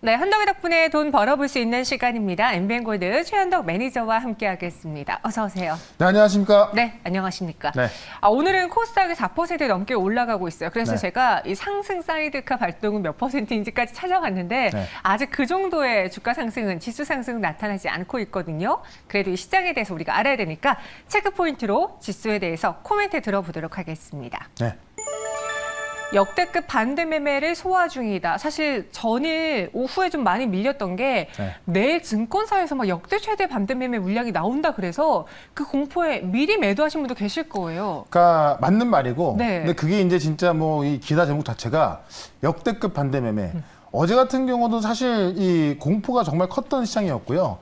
네, 현덕이 덕분에 돈 벌어볼 수 있는 시간입니다. 엠비엔골드 최현덕 매니저와 함께하겠습니다. 어서 오세요. 네, 안녕하십니까? 네, 안녕하십니까? 네. 오늘은 코스닥이 4% 넘게 올라가고 있어요. 그래서 네. 제가 이 상승 사이드카 발동은 몇 %인지까지 찾아봤는데 네. 아직 그 정도의 주가 상승은 지수 상승은 나타나지 않고 있거든요. 그래도 이 시장에 대해서 우리가 알아야 되니까 체크 포인트로 지수에 대해서 코멘트 들어보도록 하겠습니다. 네. 역대급 반대 매매를 소화 중이다. 사실 전일 오후에 좀 많이 밀렸던 게 네. 내일 증권사에서 막 역대 최대 반대 매매 물량이 나온다 그래서 그 공포에 미리 매도하신 분도 계실 거예요. 그러니까 맞는 말이고, 네. 근데 그게 이제 진짜 뭐 이 기사 제목 자체가 역대급 반대 매매. 어제 같은 경우도 사실 이 공포가 정말 컸던 시장이었고요.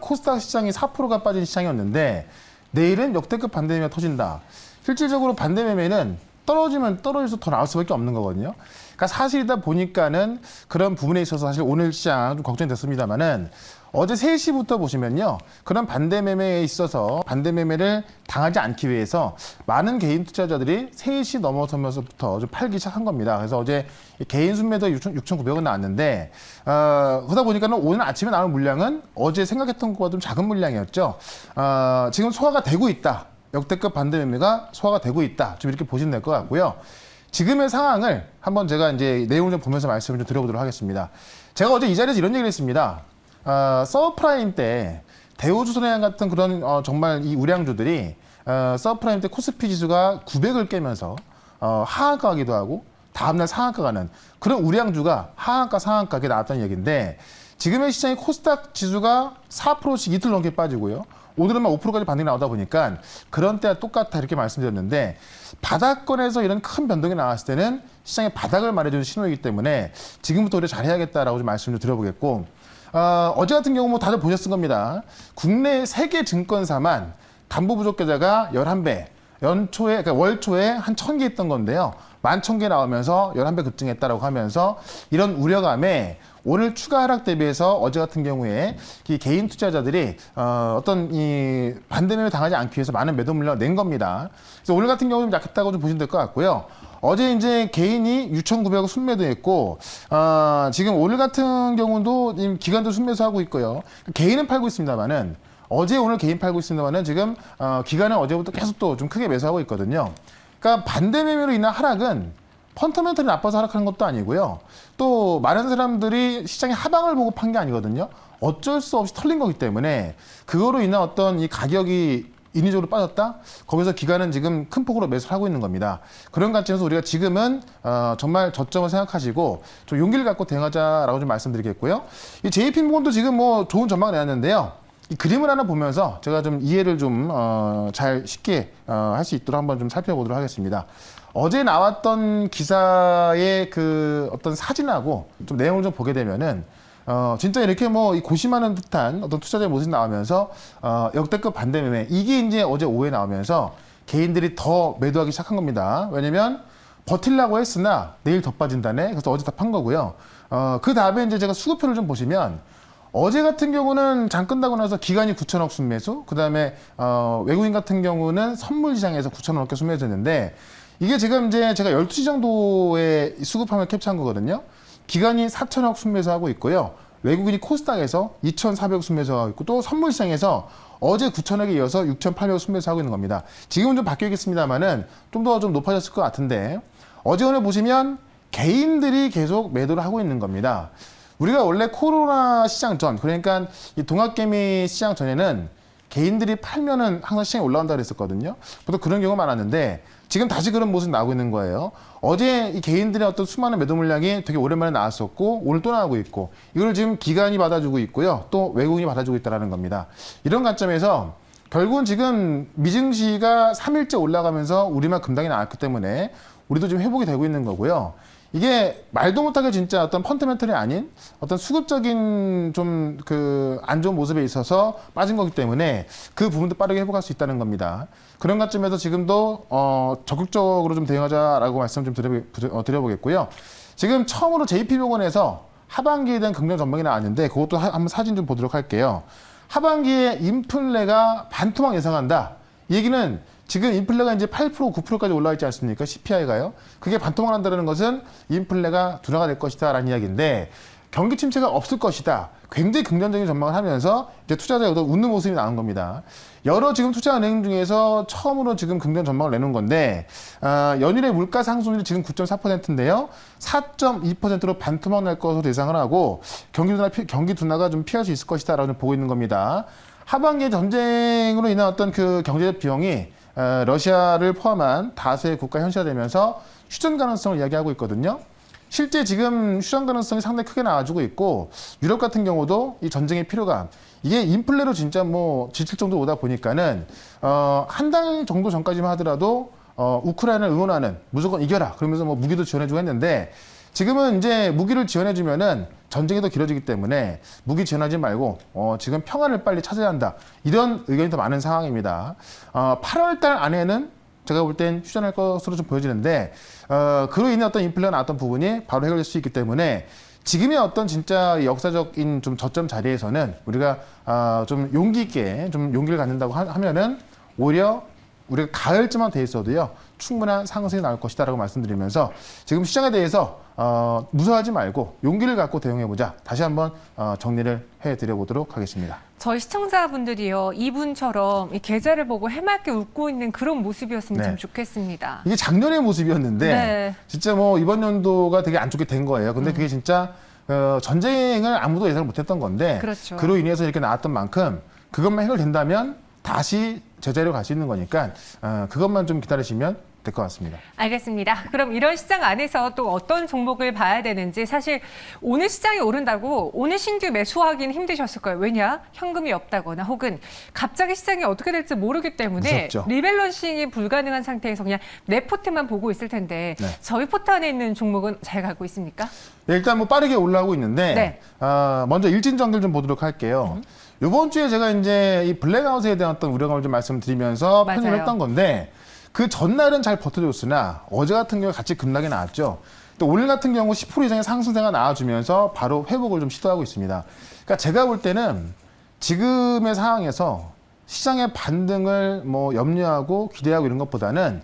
코스닥 시장이 4%가 빠진 시장이었는데 내일은 역대급 반대 매매가 터진다. 실질적으로 반대 매매는 떨어지면 떨어져서 더 나올 수밖에 없는 거거든요. 그러니까 사실이다 보니까는 그런 부분에 있어서 사실 오늘 시장 좀 걱정이 됐습니다만은 어제 3시부터 보시면요. 그런 반대 매매에 있어서 반대 매매를 당하지 않기 위해서 많은 개인 투자자들이 3시 넘어서면서부터 좀 팔기 시작한 겁니다. 그래서 어제 개인 순매도 6,900원 나왔는데 그러다 보니까는 오늘 아침에 나온 물량은 어제 생각했던 것보다 좀 작은 물량이었죠. 지금 소화가 되고 있다. 역대급 반대 매매가 소화가 되고 있다. 좀 이렇게 보시면 될 것 같고요. 지금의 상황을 한번 제가 이제 내용을 좀 보면서 말씀을 좀 드려보도록 하겠습니다. 제가 어제 이 자리에서 이런 얘기를 했습니다. 서브프라임 때 대우조선해양 같은 그런 정말 이 우량주들이 서브프라임 때 코스피 지수가 900을 깨면서 하한가기도 하고 다음날 상한가 가는 그런 우량주가 하한가 상한가에 나왔다는 얘기인데 지금의 시장의 코스닥 지수가 4%씩 이틀 넘게 빠지고요. 오늘은 5%까지 반등이 나오다 보니까 그런 때와 똑같다 이렇게 말씀드렸는데 바닥권에서 이런 큰 변동이 나왔을 때는 시장의 바닥을 말해주는 신호이기 때문에 지금부터 우리가 잘해야겠다라고 좀 말씀을 드려보겠고 어제 같은 경우 뭐 다들 보셨을 겁니다. 국내 세계 증권사만 담보 부족 계좌가 11배 연초에 그러니까 월초에 한 1,000개 있던 건데요. 11,000개 나오면서 11배 급증했다라고 하면서 이런 우려감에 오늘 추가 하락 대비해서 어제 같은 경우에 이 개인 투자자들이 어떤 이 반대매매 당하지 않기 위해서 많은 매도 물량을 낸 겁니다. 그래서 오늘 같은 경우는 좀 약했다고 좀 보시면 될 것 같고요. 어제 이제 개인이 6,900원 순매도했고 지금 오늘 같은 경우도 기관도 순매수하고 있고요. 개인은 팔고 있습니다만은 어제 오늘 개인 팔고 있습니다만은 지금 기관은 어제부터 계속 또 좀 크게 매수하고 있거든요. 그러니까 반대 매매로 인한 하락은 펀더멘털이 나빠서 하락하는 것도 아니고요. 또 많은 사람들이 시장의 하방을 보고 판 게 아니거든요. 어쩔 수 없이 털린 거기 때문에 그거로 인한 어떤 이 가격이 인위적으로 빠졌다? 거기서 기관은 지금 큰 폭으로 매수를 하고 있는 겁니다. 그런 관점에서 우리가 지금은 정말 저점을 생각하시고 좀 용기를 갖고 대응하자라고 좀 말씀드리겠고요. 이 JP모건도 지금 뭐 좋은 전망을 내놨는데요. 이 그림을 하나 보면서 제가 좀 이해를 좀 잘 쉽게 할 수 있도록 한번 좀 살펴보도록 하겠습니다. 어제 나왔던 기사의 그 어떤 사진하고 좀 내용을 좀 보게 되면은 진짜 이렇게 뭐 고심하는 듯한 어떤 투자자의 모습이 나오면서 역대급 반대 매매 이게 이제 어제 오후에 나오면서 개인들이 더 매도하기 시작한 겁니다. 왜냐면 버틸라고 했으나 내일 더 빠진다네. 그래서 어제 다 판 거고요. 그 다음에 이제 제가 수급표를 좀 보시면 어제 같은 경우는 장 끝나고 나서 기관이 9천억 순매수, 그 다음에 외국인 같은 경우는 선물 시장에서 9천억 넘게 순매수했는데 이게 지금 이제 제가 12시 정도의 수급함을 캡처한 거거든요. 기관이 4천억 순매수하고 있고요. 외국인이 코스닥에서 2,400억 순매수하고 있고 또 선물 시장에서 어제 9천억에 이어서 6,800억 순매수하고 있는 겁니다. 지금은 좀 바뀌어 있겠습니다만은 좀 더 좀 높아졌을 것 같은데 어제 오늘 보시면 개인들이 계속 매도를 하고 있는 겁니다. 우리가 원래 코로나 시장 전, 그러니까 이 동학개미 시장 전에는 개인들이 팔면은 항상 시장이 올라간다 그랬었거든요. 보통 그런 경우가 많았는데 지금 다시 그런 모습이 나오고 있는 거예요. 어제 이 개인들의 어떤 수많은 매도 물량이 되게 오랜만에 나왔었고 오늘 또 나오고 있고 이걸 지금 기관이 받아주고 있고요. 또 외국인이 받아주고 있다는 겁니다. 이런 관점에서 결국은 지금 미증시가 3일째 올라가면서 우리만 급등이 나왔기 때문에 우리도 지금 회복이 되고 있는 거고요. 이게 말도 못하게 진짜 어떤 펀더멘털이 아닌 어떤 수급적인 좀 그 안 좋은 모습에 있어서 빠진 거기 때문에 그 부분도 빠르게 회복할 수 있다는 겁니다. 그런 관점에서 지금도 적극적으로 좀 대응하자라고 말씀 좀 드려보겠고요. 지금 처음으로 JP모건에서 하반기에 대한 긍정 전망이 나왔는데 그것도 한번 사진 좀 보도록 할게요. 하반기에 인플레가 반토막 예상한다. 이 얘기는 지금 인플레가 이제 8%, 9%까지 올라와 있지 않습니까? CPI가요. 그게 반토막 난다는 것은 인플레가 둔화가 될 것이다라는 이야기인데 경기 침체가 없을 것이다. 굉장히 긍정적인 전망을 하면서 이제 투자자가 웃는 모습이 나온 겁니다. 여러 지금 투자은행 중에서 처음으로 지금 긍정 전망을 내놓은 건데 연일의 물가 상승률이 지금 9.4%인데요. 4.2%로 반토막 날 것으로 예상을 하고 경기 둔화가 좀 피할 수 있을 것이다라고 보고 있는 겁니다. 하반기에 전쟁으로 인한 어떤 그 경제적 비용이 러시아를 포함한 다수의 국가 현실화되면서 휴전 가능성을 이야기하고 있거든요. 실제 지금 휴전 가능성이 상당히 크게 나와주고 있고 유럽 같은 경우도 이 전쟁의 피로감 이게 인플레로 진짜 뭐 지칠 정도로 오다 보니까는 한 달 정도 전까지만 하더라도 우크라이나를 응원하는 무조건 이겨라 그러면서 뭐 무기도 지원해주고 했는데 지금은 이제 무기를 지원해주면은 전쟁이 더 길어지기 때문에 무기 지원하지 말고 지금 평화를 빨리 찾아야 한다 이런 의견이 더 많은 상황입니다. 8월 달 안에는 제가 볼 땐 휴전할 것으로 좀 보여지는데 그로 인해 어떤 인플레가 나왔던 부분이 바로 해결될 수 있기 때문에 지금의 어떤 진짜 역사적인 좀 저점 자리에서는 우리가 좀 용기 있게 좀 용기를 갖는다고 하면은 오히려 우리가 가을쯤만 돼 있어도요 충분한 상승이 나올 것이다라고 말씀드리면서 지금 시장에 대해서 무서워하지 말고 용기를 갖고 대응해보자 다시 한번 정리를 해드려보도록 하겠습니다. 저희 시청자분들이요 이분처럼 이 계좌를 보고 해맑게 웃고 있는 그런 모습이었으면 참 좋겠습니다. 이게 작년의 모습이었는데 네. 진짜 뭐 이번 연도가 되게 안 좋게 된 거예요. 근데 그게 진짜 전쟁을 아무도 예상을 못했던 건데 그렇죠. 그로 인해서 이렇게 나왔던 만큼 그것만 해결된다면 다시 제자리로 갈 수 있는 거니까 그것만 좀 기다리시면 될 것 같습니다. 알겠습니다. 그럼 이런 시장 안에서 또 어떤 종목을 봐야 되는지 사실 오늘 시장이 오른다고 오늘 신규 매수하기는 힘드셨을 거예요. 왜냐? 현금이 없다거나 혹은 갑자기 시장이 어떻게 될지 모르기 때문에 무섭죠. 리밸런싱이 불가능한 상태에서 그냥 내 포트만 보고 있을 텐데 네. 저희 포트 안에 있는 종목은 잘 가고 있습니까? 네, 일단 뭐 빠르게 올라오고 있는데 네. 먼저 일진전기를 좀 보도록 할게요. 이번 주에 제가 이제 이 블랙아웃에 대한 어떤 우려감을 좀 말씀드리면서 맞아요. 편집을 했던 건데 그 전날은 잘 버텨줬으나 어제 같은 경우에 같이 급락이 나왔죠. 또 오늘 같은 경우 10% 이상의 상승세가 나와주면서 바로 회복을 좀 시도하고 있습니다. 그러니까 제가 볼 때는 지금의 상황에서 시장의 반등을 뭐 염려하고 기대하고 이런 것보다는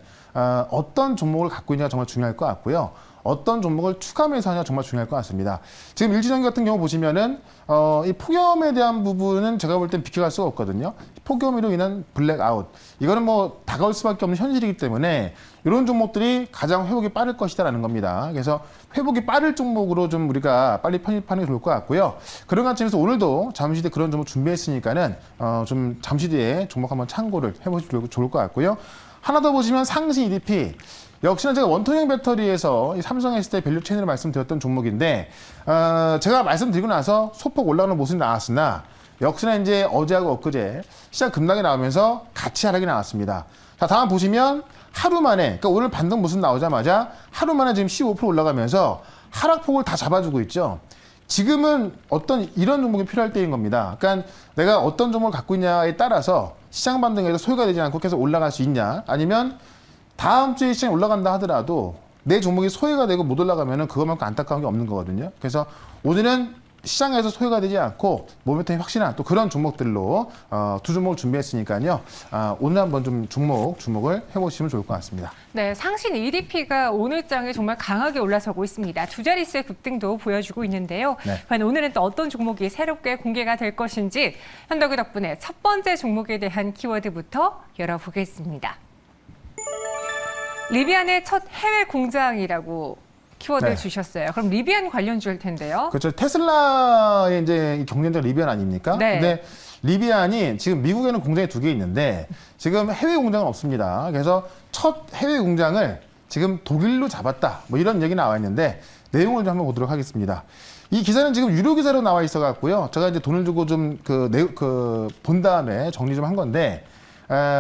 어떤 종목을 갖고 있냐가 정말 중요할 것 같고요. 어떤 종목을 추가 매수하냐 정말 중요할 것 같습니다. 지금 일진전기 같은 경우 보시면은 이 폭염에 대한 부분은 제가 볼 땐 비켜갈 수가 없거든요. 폭염으로 인한 블랙아웃 이거는 뭐 다가올 수밖에 없는 현실이기 때문에 이런 종목들이 가장 회복이 빠를 것이다라는 겁니다. 그래서 회복이 빠를 종목으로 좀 우리가 빨리 편입하는 게 좋을 것 같고요. 그런 관점에서 오늘도 잠시 뒤에 그런 종목 준비했으니까는 좀 잠시 뒤에 종목 한번 참고를 해보시면 좋을 것 같고요. 하나 더 보시면 상승 EDP. 역시나 제가 원통형 배터리에서 이 삼성 SDI 밸류 체인을 말씀드렸던 종목인데 제가 말씀드리고 나서 소폭 올라오는 모습이 나왔으나 역시나 이제 어제하고 엊그제 시장 급락이 나오면서 같이 하락이 나왔습니다. 자, 다음 보시면 하루 만에 그러니까 오늘 반등 모습 나오자마자 하루 만에 지금 15% 올라가면서 하락폭을 다 잡아주고 있죠. 지금은 어떤 이런 종목이 필요할 때인 겁니다. 그러니까 내가 어떤 종목을 갖고 있냐에 따라서 시장 반등에서 소요가 되지 않고 계속 올라갈 수 있냐 아니면 다음 주에 시장이 올라간다 하더라도 내 종목이 소외가 되고 못 올라가면은 그것만큼 안타까운 게 없는 거거든요. 그래서 오늘은 시장에서 소외가 되지 않고 모멘텀이 확실한 또 그런 종목들로 두 종목을 준비했으니까요. 오늘 한번 좀 주목을 해보시면 좋을 것 같습니다. 네, 상신 EDP가 오늘 장에 정말 강하게 올라서고 있습니다. 두 자릿수의 급등도 보여주고 있는데요. 네. 과연 오늘은 또 어떤 종목이 새롭게 공개가 될 것인지 현덕이 덕분에 첫 번째 종목에 대한 키워드부터 열어보겠습니다. 리비안의 첫 해외 공장이라고 키워드를 네. 주셨어요. 그럼 리비안 관련주일 텐데요. 그렇죠. 테슬라의 이제 경쟁자 리비안 아닙니까? 네. 근데 리비안이 지금 미국에는 공장이 2개 있는데 지금 해외 공장은 없습니다. 그래서 첫 해외 공장을 지금 독일로 잡았다. 뭐 이런 얘기 나와 있는데 내용을 좀 한번 보도록 하겠습니다. 이 기사는 지금 유료 기사로 나와 있어 갖고요. 제가 이제 돈을 주고 좀 본 다음에 정리 좀 한 건데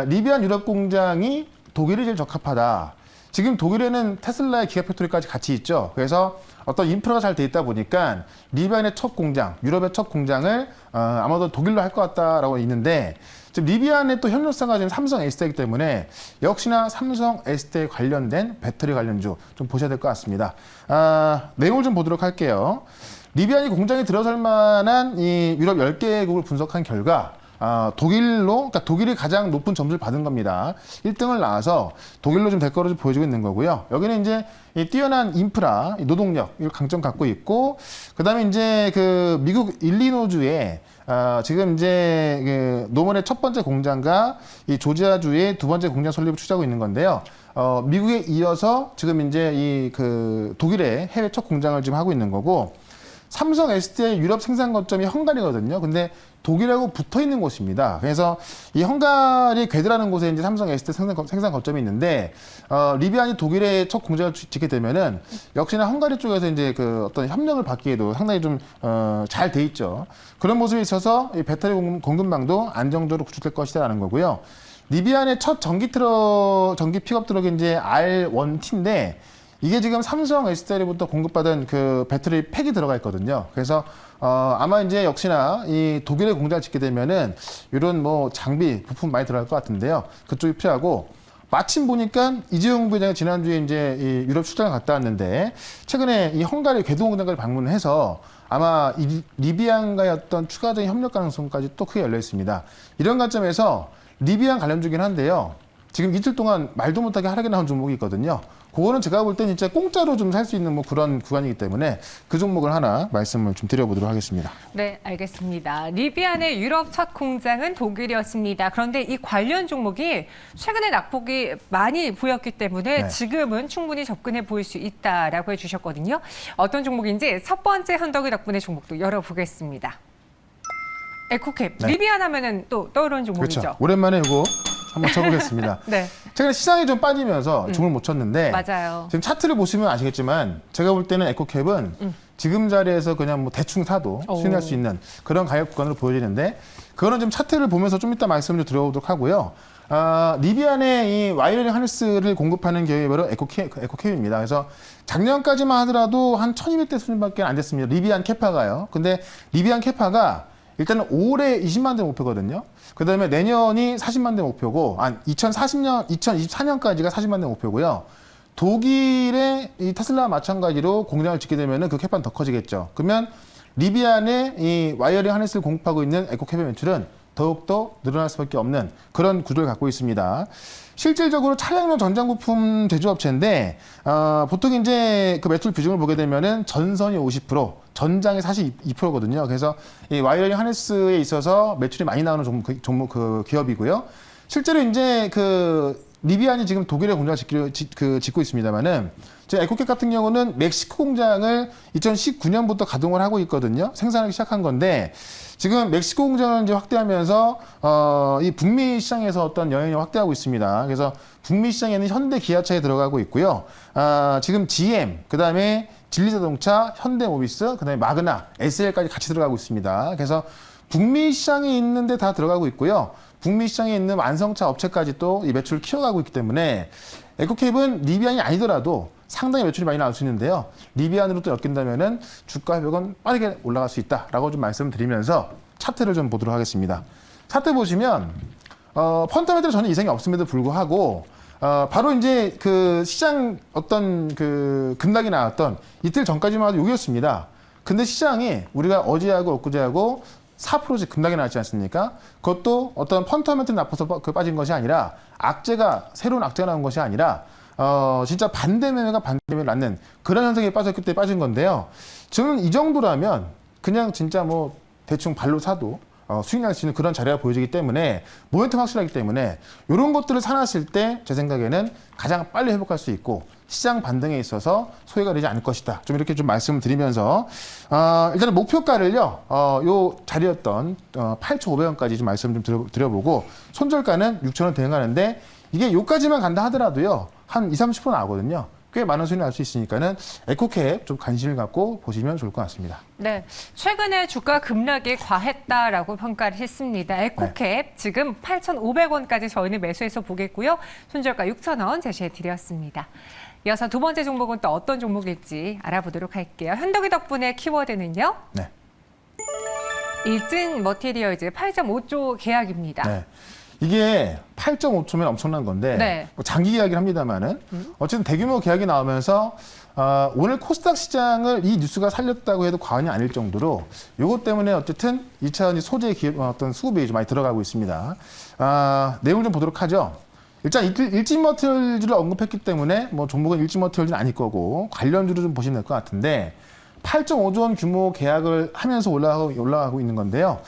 리비안 유럽 공장이 독일이 제일 적합하다. 지금 독일에는 테슬라의 기가 팩토리까지 같이 있죠. 그래서 어떤 인프라가 잘 돼 있다 보니까 리비안의 첫 공장, 유럽의 첫 공장을 아마도 독일로 할 것 같다라고 있는데 지금 리비안의 또 현존사가 지금 삼성 SDI이기 때문에 역시나 삼성 SDI 관련된 배터리 관련주 좀 보셔야 될 것 같습니다. 내용을 좀 보도록 할게요. 리비안이 공장에 들어설 만한 이 유럽 10개국을 분석한 결과 그러니까 독일이 가장 높은 점수를 받은 겁니다. 1등을 나와서 독일로 좀 될 거로 보여지고 있는 거고요. 여기는 이제 이 뛰어난 인프라, 이 노동력, 이 강점 갖고 있고, 그 다음에 이제 그 미국 일리노주에 지금 이제 그 노멀의 첫 번째 공장과 이 조지아주의 두 번째 공장 설립을 추진하고 있는 건데요. 미국에 이어서 지금 이제 이 그 독일의 해외 첫 공장을 지금 하고 있는 거고, 삼성 SDI 유럽 생산 거점이 헝가리거든요. 근데 독일하고 붙어 있는 곳입니다. 그래서 이 헝가리 괴드라는 곳에 이제 삼성 SDI 생산 거점이 있는데, 리비안이 독일의 첫 공장을 짓게 되면은 역시나 헝가리 쪽에서 이제 그 어떤 협력을 받기에도 상당히 좀, 잘 돼 있죠. 그런 모습에 있어서 이 배터리 공급망도 안정적으로 구축될 것이다라는 거고요. 리비안의 첫 전기 픽업 트럭이 이제 R1T인데, 이게 지금 삼성 SDI로부터 공급받은 그 배터리 팩이 들어가 있거든요. 그래서 아마 이제 역시나 이 독일의 공장을 짓게 되면은 이런 뭐 장비, 부품 많이 들어갈 것 같은데요. 그쪽이 필요하고, 마침 보니까 이재용 부회장이 지난주에 이제 이 유럽 출장을 갔다 왔는데, 최근에 이 헝가리 궤도 공장을 방문해서 아마 이 리비안과의 어떤 추가적인 협력 가능성까지 또 크게 열려 있습니다. 이런 관점에서 리비안 관련주긴 한데요. 지금 이틀 동안 말도 못하게 하락이 나온 종목이 있거든요. 그거는 제가 볼 때 진짜 공짜로 좀 살 수 있는 뭐 그런 구간이기 때문에 그 종목을 하나 말씀을 좀 드려보도록 하겠습니다. 네, 알겠습니다. 리비안의 유럽 첫 공장은 독일이었습니다. 그런데 이 관련 종목이 최근에 낙폭이 많이 보였기 때문에 네. 지금은 충분히 접근해 보일 수 있다라고 해주셨거든요. 어떤 종목인지 첫 번째 현덕이 덕분에 종목도 열어보겠습니다. 에코캡, 네. 리비안 하면은 또 떠오르는 종목이죠. 그렇죠. 오랜만에 이거 한번 쳐보겠습니다. 네, 최근에 시장이 좀 빠지면서 종을 못 쳤는데, 맞아요. 지금 차트를 보시면 아시겠지만 제가 볼 때는 에코캡은 지금 자리에서 그냥 뭐 대충 사도 오. 수익할 수 있는 그런 가격 구간으로 보여지는데, 그거는 좀 차트를 보면서 좀 이따 말씀을 좀 드려보도록 하고요. 리비안의 이 와이어링 하네스를 공급하는 기업이 바로 에코캡입니다. 그래서 작년까지만 하더라도 한 1200대 수준밖에 안 됐습니다. 리비안 캐파가요. 근데 리비안 캐파가 일단은 올해 20만 대 목표거든요. 그 다음에 내년이 40만 대 목표고, 2024년까지가 40만 대 목표고요. 독일의 이 테슬라와 마찬가지로 공장을 짓게 되면은 그 캡은 더 커지겠죠. 그러면 리비안의 이 와이어링 하네스를 공급하고 있는 에코캡의 매출은 더욱더 늘어날 수밖에 없는 그런 구조를 갖고 있습니다. 실질적으로 차량용 전장 부품 제조업체인데, 보통 이제 그 매출 비중을 보게 되면은 전선이 50%, 전장이 42%거든요. 그래서 이 와이어링 하네스에 있어서 매출이 많이 나오는 종목 그 기업이고요. 실제로 이제 그 리비안이 지금 독일의 공장을 짓고 있습니다만은, 에코캡 같은 경우는 멕시코 공장을 2019년부터 가동을 하고 있거든요. 생산하기 시작한 건데, 지금 멕시코 공장을 이제 확대하면서 이 북미 시장에서 어떤 영향력을 확대하고 있습니다. 그래서 북미 시장에는 현대 기아차에 들어가고 있고요. 지금 GM, 그다음에 진리자동차, 현대모비스, 그다음에 마그나, SL까지 같이 들어가고 있습니다. 그래서 북미 시장에 있는데 다 들어가고 있고요. 북미 시장에 있는 완성차 업체까지 또 이 매출을 키워가고 있기 때문에 에코캡은 리비안이 아니더라도 상당히 매출이 많이 나올 수 있는데요. 리비안으로 또 엮인다면은 주가 회복은 빠르게 올라갈 수 있다라고 좀 말씀드리면서 차트를 좀 보도록 하겠습니다. 차트 보시면 펀더멘털 저는 이상이 없음에도 불구하고 바로 이제 그 시장 어떤 그 급락이 나왔던 이틀 전까지만 해도 여기였습니다. 근데 시장이 우리가 어제하고 엊그제하고 4%씩 급락이 나왔지 않습니까? 그것도 어떤 펀더멘털이 나빠서 빠진 것이 아니라 새로운 악재가 나온 것이 아니라 진짜 반대 매매가 반대 매매를 낳는 그런 현상이 빠졌기 때문에 빠진 건데요. 저는 이 정도라면 그냥 진짜 뭐 대충 발로 사도 수익 날 수 있는 그런 자리가 보여지기 때문에 모멘텀 확실하기 때문에 이런 것들을 사놨을 때 제 생각에는 가장 빨리 회복할 수 있고 시장 반등에 있어서 소외가 되지 않을 것이다. 좀 이렇게 좀 말씀을 드리면서 일단은 목표가를요. 요 자리였던 8,500원까지 좀 말씀 좀 드려보고 손절가는 6,000원 대응하는데 이게 요까지만 간다 하더라도요. 한 20-30% 나오거든요. 꽤 많은 수익이 날 수 있으니까는 에코캡 좀 관심을 갖고 보시면 좋을 것 같습니다. 네, 최근에 주가 급락이 과했다라고 평가를 했습니다. 에코캡 지금 8,500원까지 저희는 매수해서 보겠고요. 손절가 6,000원 제시해 드렸습니다. 이어서 두 번째 종목은 또 어떤 종목일지 알아보도록 할게요. 현덕이 덕분에 키워드는요. 네. 일진 머티리얼즈 8.5조 계약입니다. 네. 이게 8.5초면 엄청난 건데 네. 뭐 장기 계약이긴 합니다만은 어쨌든 대규모 계약이 나오면서 오늘 코스닥 시장을 이 뉴스가 살렸다고 해도 과언이 아닐 정도로 이것 때문에 어쨌든 2차 소재 기업 어떤 수급이 좀 많이 들어가고 있습니다. 내용을 좀 보도록 하죠. 일단 일진머티리얼즈를 언급했기 때문에 뭐 종목은 일진머티리얼즈는 아닐 거고 관련주를 좀 보시면 될 것 같은데 8.5조 원 규모 계약을 하면서 올라가고 있는 건데요.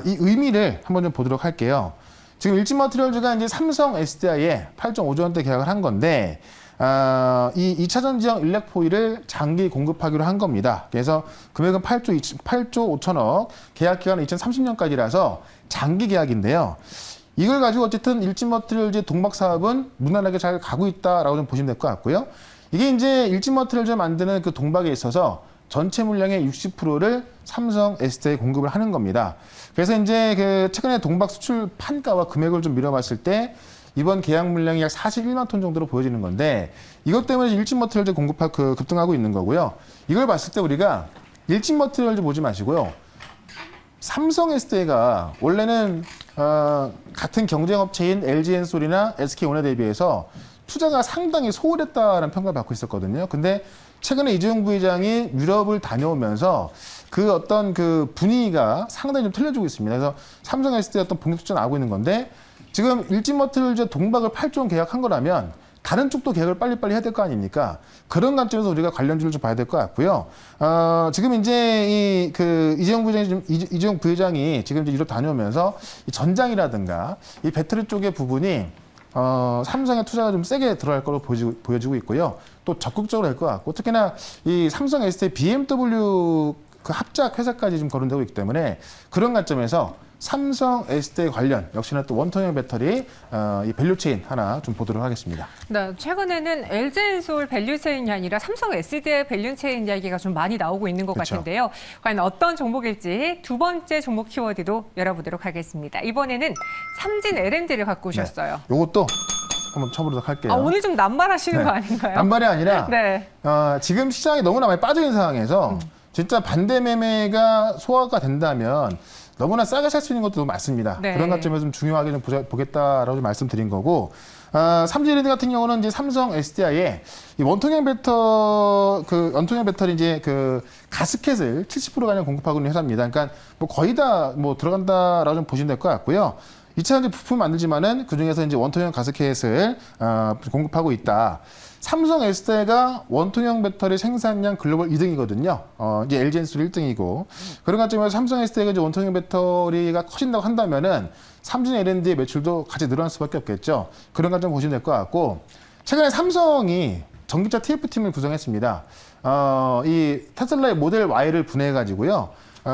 이 의미를 한번 좀 보도록 할게요. 지금 일진머티리얼즈가 이제 삼성 SDI에 8.5조 원대 계약을 한 건데 이 2차전 지형 일렉포일을 장기 공급하기로 한 겁니다. 그래서 금액은 8조 5천억, 계약 기간은 2030년까지라서 장기 계약인데요. 이걸 가지고 어쨌든 일진머티리얼즈의 동박 사업은 무난하게 잘 가고 있다라고 좀 보시면 될 것 같고요. 이게 이제 일진머티리얼즈를 만드는 그 동박에 있어서 전체 물량의 60%를 삼성 SDI에 공급을 하는 겁니다. 그래서 이제 그 최근에 동박 수출 판가와 금액을 좀 미뤄봤을 때 이번 계약 물량이 약 41만 톤 정도로 보여지는 건데 이것 때문에 일진머티리얼즈 공급이 급등하고 있는 거고요. 이걸 봤을 때 우리가 일진머티리얼즈 보지 마시고요. 삼성 SDI가 원래는 같은 경쟁업체인 LG엔솔이나 SK온에 대비해서 투자가 상당히 소홀했다라는 평가를 받고 있었거든요. 근데 최근에 이재용 부회장이 유럽을 다녀오면서 그 어떤 그 분위기가 상당히 좀 틀려지고 있습니다. 그래서 삼성 SDI 어떤 본격 투자 나오고 있는 건데 지금 일진머티리얼즈 동박을 8조 원 계약한 거라면 다른 쪽도 계약을 빨리빨리 해야 될 거 아닙니까? 그런 관점에서 우리가 관련주를 좀 봐야 될 것 같고요. 지금 이제 이재용 부회장이 지금 이제 유럽 다녀오면서 이 전장이라든가 이 배터리 쪽의 부분이 삼성의 투자가 좀 세게 들어갈 걸로 보여지고 있고요. 또 적극적으로 할 것 같고 특히나 이 삼성 SDI BMW 그 합작 회사까지 좀 거론되고 있기 때문에 그런 관점에서 삼성 SDI 관련 역시나 또 원통형 배터리 이 밸류체인 하나 좀 보도록 하겠습니다. 네, 최근에는 LG엔솔 밸류체인이 아니라 삼성 SDI 밸류체인 이야기가 좀 많이 나오고 있는 것 그렇죠. 같은데요. 과연 어떤 종목일지 두 번째 종목 키워드도 열어보도록 하겠습니다. 이번에는 삼진 L&D를 갖고 오셨어요. 이것도 한번 쳐보도록 할게요. 오늘 좀 남발하시는 거 아닌가요? 남발이 아니라 네. 지금 시장이 너무나 많이 빠져 있는 상황에서 진짜 반대 매매가 소화가 된다면 너무나 싸게 살 수 있는 것도 많습니다. 네. 그런 관점에서 좀 중요하게 좀 보겠다라고 좀 말씀드린 거고, 삼진랜드 같은 경우는 이제 삼성 SDI에 이 원통형 배터리 이제 그 가스켓을 70% 가량 공급하고 있는 회사입니다. 그러니까 뭐 거의 다 뭐 들어간다라고 좀 보시면 될 것 같고요. 2차 이제 부품 만들지만은 그 중에서 이제 원통형 가스켓을 공급하고 있다. 삼성 SDI가 원통형 배터리 생산량 글로벌 2등이거든요. 이제 LG엔솔 1등이고. 그런 관점에서 삼성 SDI가 이제 원통형 배터리가 커진다고 한다면은 삼진 L&D의 매출도 같이 늘어날 수밖에 없겠죠. 그런 관점 보시면 될 것 같고. 최근에 삼성이 전기차 TF팀을 구성했습니다. 이 테슬라의 모델 Y를 분해해가지고요.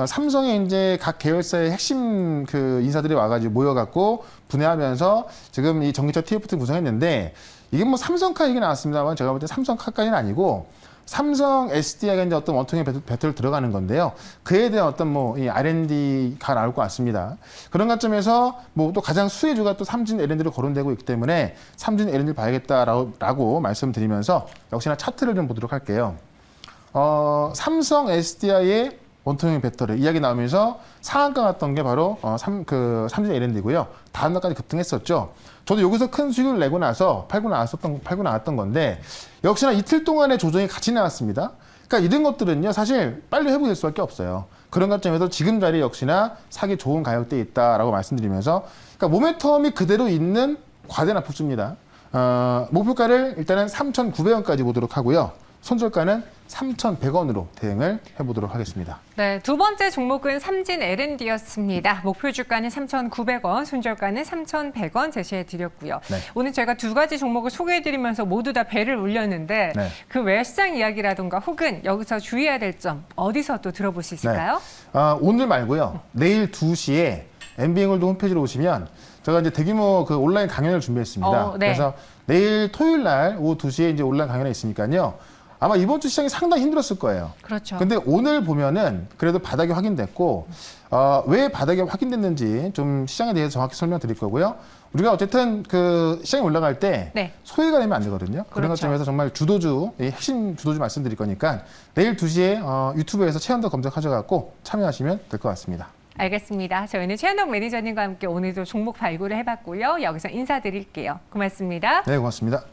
삼성의 이제 각 계열사의 핵심 그 인사들이 와가지고 모여갖고 분해하면서 지금 이 전기차 TF팀 구성했는데 이게 뭐 삼성카 얘기 나왔습니다만 제가 볼 때 삼성카까지는 아니고 삼성 SDI가 이제 어떤 원통형 배터리 들어가는 건데요. 그에 대한 어떤 뭐 이 R&D가 나올 것 같습니다. 그런 관점에서 뭐 또 가장 수혜주가 또 삼진 L&D로 거론되고 있기 때문에 삼진 L&D를 봐야겠다라고 말씀드리면서 역시나 차트를 좀 보도록 할게요. 삼성 SDI의 원통형 배터리 이야기 나오면서 상한가 갔던 게 바로 삼진 L&D고요. 다음 날까지 급등했었죠. 저도 여기서 큰 수익을 내고 나서 팔고 나왔던 건데 역시나 이틀 동안의 조정이 같이 나왔습니다. 그러니까 이런 것들은요 사실 빨리 회복될 수밖에 없어요. 그런 관점에서 지금 자리 역시나 사기 좋은 가격대에 있다라고 말씀드리면서 그러니까 모멘텀이 그대로 있는 과대나 폭주입니다. 목표가를 일단은 3,900원까지 보도록 하고요. 손절가는 3,100원으로 대응을 해보도록 하겠습니다. 네, 두 번째 종목은 삼진 L&D였습니다. 목표 주가는 3,900원, 손절가는 3,100원 제시해드렸고요. 네. 오늘 제가 두 가지 종목을 소개해드리면서 모두 다 배를 울렸는데 네. 그 외 시장 이야기라든가 혹은 여기서 주의해야 될 점 어디서 또 들어볼 수 있을까요? 오늘 말고요. 내일 2시에 MBN골드 홈페이지로 오시면 제가 이제 대규모 그 온라인 강연을 준비했습니다. 네. 그래서 내일 토요일 날 오후 2시에 이제 온라인 강연이 있으니까요. 아마 이번 주 시장이 상당히 힘들었을 거예요. 그렇죠. 근데 오늘 보면은 그래도 바닥이 확인됐고, 왜 바닥이 확인됐는지 좀 시장에 대해서 정확히 설명드릴 거고요. 우리가 어쨌든 그 시장이 올라갈 때 네. 소외가 되면 안 되거든요. 그런 그렇죠. 것점에서 정말 핵심 주도주 말씀드릴 거니까 내일 2시에 유튜브에서 최현도 검색하셔갖고 참여하시면 될 것 같습니다. 알겠습니다. 저희는 최현덕 매니저님과 함께 오늘도 종목 발굴을 해봤고요. 여기서 인사드릴게요. 고맙습니다. 네, 고맙습니다.